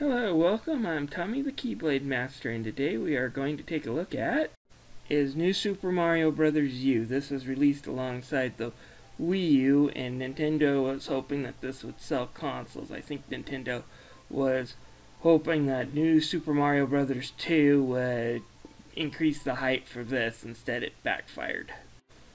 Hello, welcome. I'm Tommy the Keyblade Master, and today we are going to take a look at New Super Mario Bros. U. This was released alongside the Wii U, and Nintendo was hoping that this would sell consoles. I think Nintendo was hoping that New Super Mario Bros. 2 would increase the hype for this. Instead, it backfired.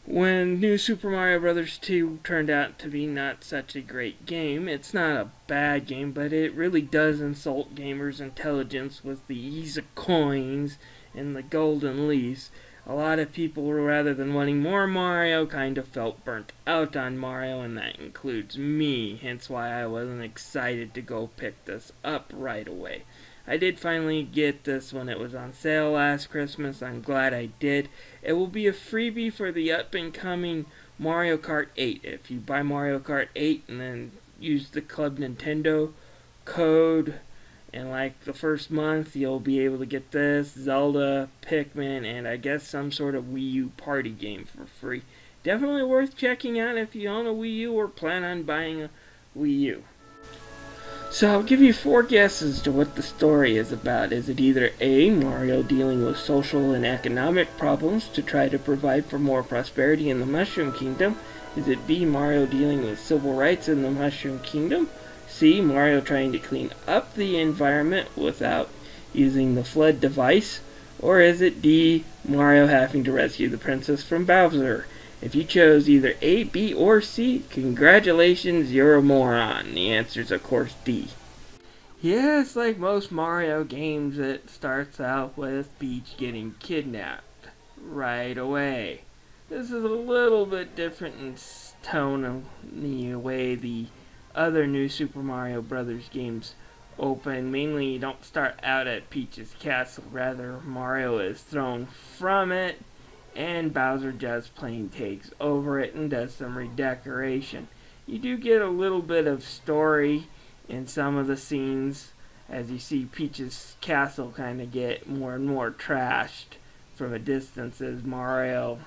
When New Super Mario Bros. 2 turned out to be not such a great game, it's not a bad game, but it really does insult gamers' intelligence with the ease of coins and the golden leaves. A lot of people, rather than wanting more Mario, kind of felt burnt out on Mario, and that includes me, hence why I wasn't excited to go pick this up right away. I did finally get this when it was on sale last Christmas. I'm glad I did. It will be a freebie for the up-and-coming Mario Kart 8. If you buy Mario Kart 8 and then use the Club Nintendo code, and like the first month, you'll be able to get this, Zelda, Pikmin, and I guess some sort of Wii U party game for free. Definitely worth checking out if you own a Wii U or plan on buying a Wii U. So I'll give you 4 guesses to what the story is about. Is it either A, Mario dealing with social and economic problems to try to provide for more prosperity in the Mushroom Kingdom? Is it B, Mario dealing with civil rights in the Mushroom Kingdom? C, Mario trying to clean up the environment without using the FLUDD device? Or is it D, Mario having to rescue the princess from Bowser? If you chose either A, B, or C, congratulations, you're a moron. The answer is, of course, D. Yes, like most Mario games, it starts out with Peach getting kidnapped right away. This is a little bit different in tone of the way the other New Super Mario Bros. Games open. Mainly, you don't start out at Peach's castle. Rather, Mario is thrown from it, and Bowser just plain takes over it and does some redecoration. You do get a little bit of story in some of the scenes as you see Peach's castle kind of get more and more trashed from a distance as Mario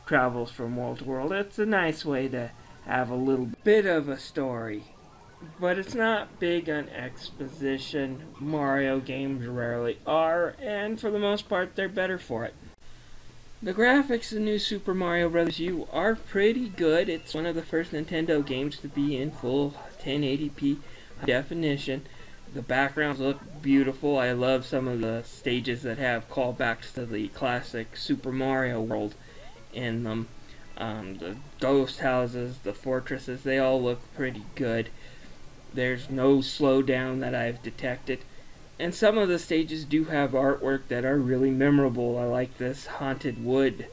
travels from world to world. It's a nice way to have a little bit of a story, but it's not big on exposition. Mario games rarely are, and for the most part they're better for it. The graphics in New Super Mario Bros. U are pretty good. It's one of the first Nintendo games to be in full 1080p definition. The backgrounds look beautiful. I love some of the stages that have callbacks to the classic Super Mario World in them. The ghost houses, the fortresses, they all look pretty good. There's no slowdown that I've detected. And some of the stages do have artwork that are really memorable. I like this haunted wood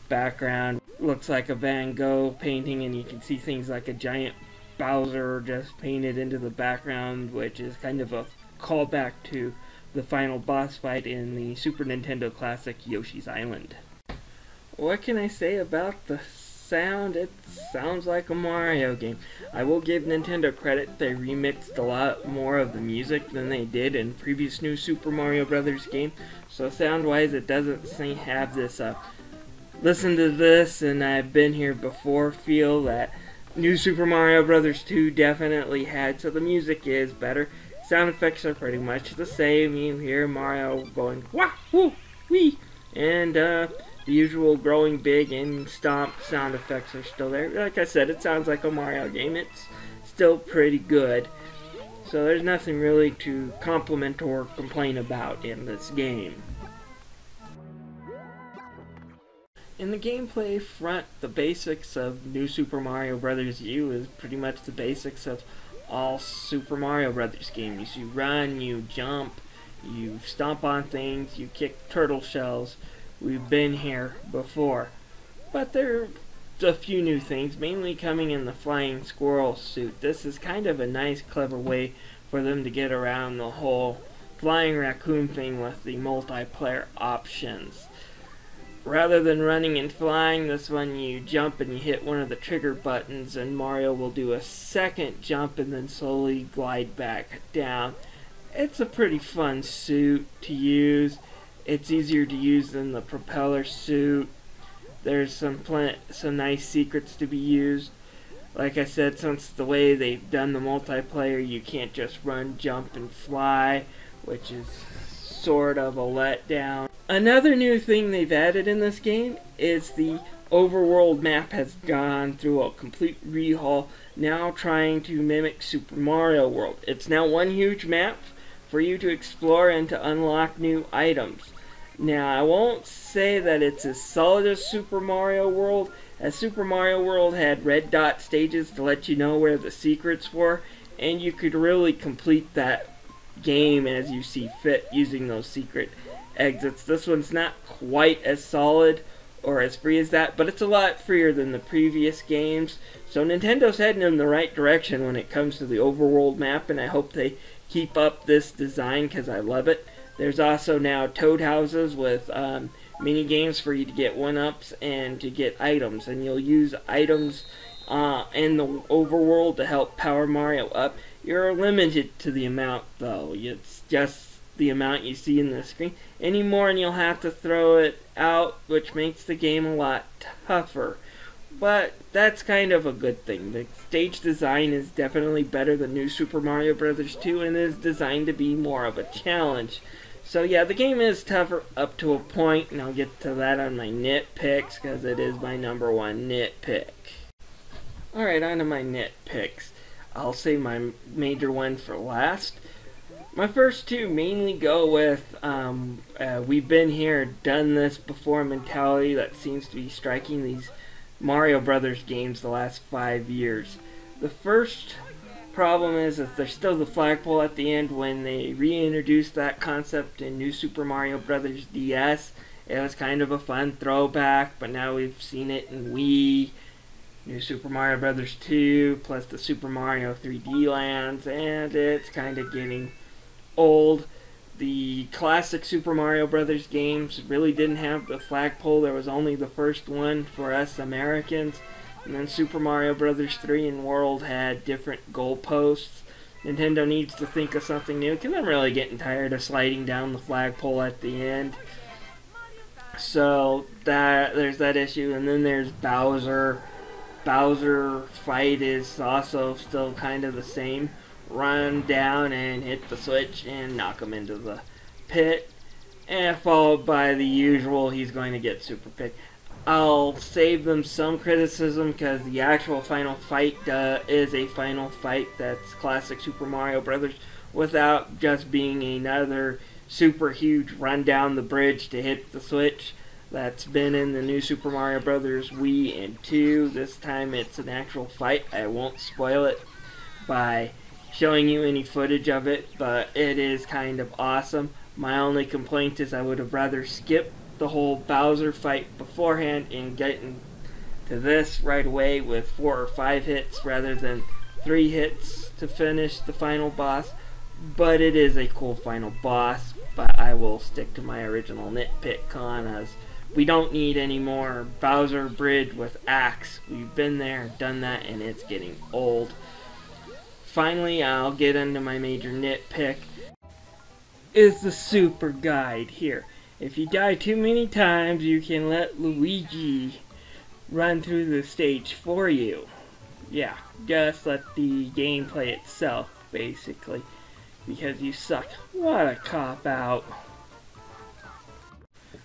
background. Looks like a Van Gogh painting, and you can see things like a giant Bowser just painted into the background, which is kind of a callback to the final boss fight in the Super Nintendo classic Yoshi's Island. What can I say about the sound? It sounds like a Mario game. I will give Nintendo credit. They remixed a lot more of the music than they did in previous New Super Mario Bros. Game. So sound wise, it doesn't have this listen to this and I've been here before feel that New Super Mario Bros. 2 definitely had. So the music is better. Sound effects are pretty much the same. You hear Mario going wah woo wee, and the usual growing big and stomp sound effects are still there. Like I said, it sounds like a Mario game. It's still pretty good. So there's nothing really to compliment or complain about in this game. In the gameplay front, the basics of New Super Mario Bros. U is pretty much the basics of all Super Mario Bros. Games. You run, you jump, you stomp on things, you kick turtle shells. We've been here before, but there are a few new things, mainly coming in the flying squirrel suit. This is kind of a nice, clever way for them to get around the whole flying raccoon thing with the multiplayer options. Rather than running and flying, this one you jump and you hit one of the trigger buttons, and Mario will do a second jump and then slowly glide back down. It's a pretty fun suit to use. It's easier to use than the propeller suit. There's some nice secrets to be used. Like I said, since the way they've done the multiplayer, you can't just run, jump, and fly, which is sort of a letdown. Another new thing they've added in this game is the overworld map has gone through a complete rehaul, now trying to mimic Super Mario World. It's now one huge map for you to explore and to unlock new items. Now, I won't say that it's as solid as Super Mario World, as Super Mario World had red dot stages to let you know where the secrets were, and you could really complete that game as you see fit using those secret exits. This one's not quite as solid or as free as that, but it's a lot freer than the previous games. So Nintendo's heading in the right direction when it comes to the overworld map, and I hope they keep up this design because I love it. There's also now toad houses with mini games for you to get one-ups and to get items, and you'll use items in the overworld to help power Mario up. You're limited to the amount, though. It's just the amount you see in the screen. Any more and you'll have to throw it out, which makes the game a lot tougher. But that's kind of a good thing. The stage design is definitely better than New Super Mario Bros. 2 and is designed to be more of a challenge. So yeah, the game is tougher up to a point, and I'll get to that on my nitpicks because it is my #1 nitpick. Alright, on to my nitpicks. I'll save my major one for last. My first two mainly go with we've been here, done this before mentality that seems to be striking these Mario Brothers games the last 5 years. The first problem is that there's still the flagpole at the end. When they reintroduced that concept in New Super Mario Bros. DS, it was kind of a fun throwback, but now we've seen it in Wii, New Super Mario Bros. 2, plus the Super Mario 3D lands, and it's kind of getting old. The classic Super Mario Brothers games really didn't have the flagpole. There was only the first one for us Americans, and then Super Mario Brothers 3 and World had different goalposts. Nintendo needs to think of something new, because I'm really getting tired of sliding down the flagpole at the end. So there's that issue, and then there's Bowser. Bowser fight is also still kind of the same. Run down and hit the switch and knock him into the pit, and followed by the usual, he's going to get super picked. I'll save them some criticism because the actual final fight is a final fight that's classic Super Mario Brothers without just being another super huge run down the bridge to hit the switch that's been in the New Super Mario Brothers Wii and 2. This time it's an actual fight. I won't spoil it by showing you any footage of it, but it is kind of awesome. My only complaint is I would have rather skipped the whole Bowser fight beforehand and get into this right away with 4 or 5 hits rather than 3 hits to finish the final boss. But it is a cool final boss, but I will stick to my original nitpick on as we don't need any more Bowser Bridge with axe. We've been there, done that, and it's getting old. Finally, I'll get into my major nitpick, is the super guide here. If you die too many times, you can let Luigi run through the stage for you. Yeah, just let the game play itself, basically, because you suck. What a cop-out.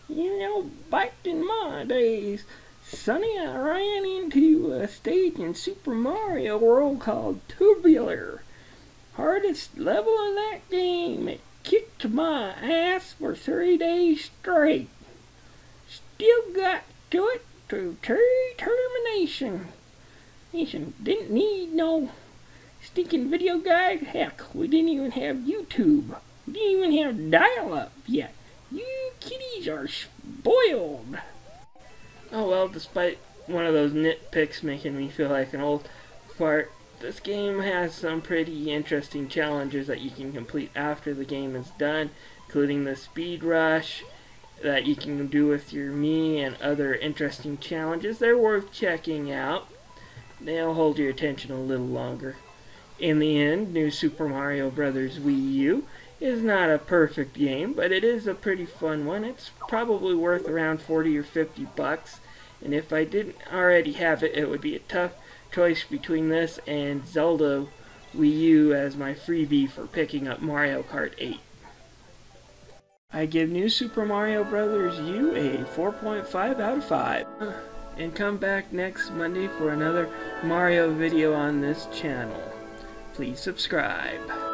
You know, back in my days, Sonny, I ran into a stage in Super Mario World called Tubular. Hardest level in that game. It kicked my ass for 3 days straight. Still got to it through determination. Didn't need no stinking video guide. Heck, we didn't even have YouTube. We didn't even have dial-up yet. You kiddies are spoiled. Oh well, despite one of those nitpicks making me feel like an old fart, this game has some pretty interesting challenges that you can complete after the game is done, including the speed rush that you can do with your Mii and other interesting challenges. They're worth checking out. They'll hold your attention a little longer. In the end, New Super Mario Bros. Wii U is not a perfect game, but it is a pretty fun one. It's probably worth around 40 or 50 bucks, and if I didn't already have it, it would be a tough choice between this and Zelda Wii U as my freebie for picking up Mario Kart 8. I give New Super Mario Bros. U a 4.5 out of 5. And come back next Monday for another Mario video on this channel. Please subscribe.